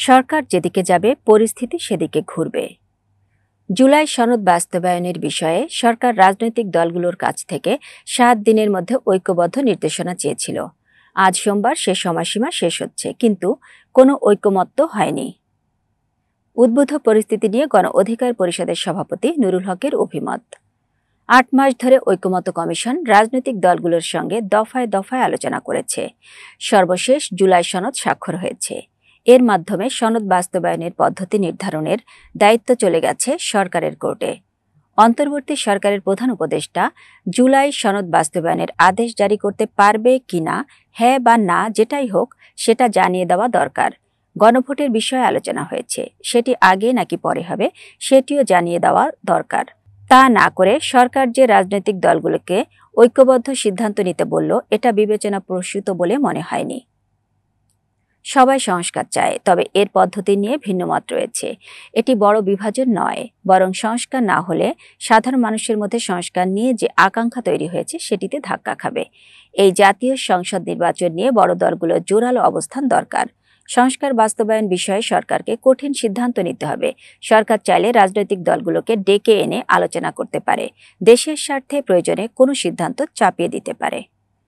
সরকার যেদিকে যাবে পরিস্থিতি সেদিকে ঘুরবে। জুলাই সনদ বাস্তবায়নের বিষয়ে সরকার রাজনৈতিক দলগুলোর কাছ থেকে ৭ দিনের মধ্যে ঐক্যবদ্ধ নির্দেশনা চেয়েছিল। আজ সোমবার সে সময়সীমা শেষ হচ্ছে, কিন্তু কোনো ঐকমত্য হয়নি। উদ্বুদ্ধ পরিস্থিতি নিয়ে গণ অধিকার পরিষদের সভাপতি নুরুল হকের অভিমত। ৮ মাস ধরে ঐকমত্য কমিশন রাজনৈতিক দলগুলোর সঙ্গে দফায় দফায় আলোচনা করেছে। সর্বশেষ জুলাই সনদ স্বাক্ষর হয়েছে। এর মাধ্যমে সনদ বাস্তবায়নের পদ্ধতি নির্ধারণের দায়িত্ব চলে গেছে সরকারের কোর্টে। অন্তর্বর্তী সরকারের প্রধান উপদেষ্টা জুলাই সনদ বাস্তবায়নের আদেশ জারি করতে পারবে কিনা, হ্যাঁ বা না যেটাই হোক সেটা জানিয়ে দেওয়া দরকার। গণভোটের বিষয়ে আলোচনা হয়েছে, সেটি আগে নাকি পরে হবে সেটিও জানিয়ে দেওয়া দরকার। তা না করে সরকার যে রাজনৈতিক দলগুলোকে ঐক্যবদ্ধ সিদ্ধান্ত নিতে বলল, এটা বিবেচনা প্রসূত বলে মনে হয়নি। সবাই সংস্কার চায়, তবে এর পদ্ধতি নিয়ে ভিন্নমত রয়েছে। এটি বড় বিভাজন নয়, বরং সংস্কার না হলে সাধারণ মানুষের মধ্যে সংস্কার নিয়ে যে আকাঙ্ক্ষা তৈরি হয়েছে সেটিতে ধাক্কা খাবে। এই জাতীয় সংসদ নির্বাচন নিয়ে বড় দলগুলোর জোরালো অবস্থান দরকার। সংস্কার বাস্তবায়ন বিষয়ে সরকারকে কঠিন সিদ্ধান্ত নিতে হবে। সরকার চাইলে রাজনৈতিক দলগুলোকে ডেকে এনে আলোচনা করতে পারে, দেশের স্বার্থে প্রয়োজনে কোনো সিদ্ধান্ত চাপিয়ে দিতে পারে।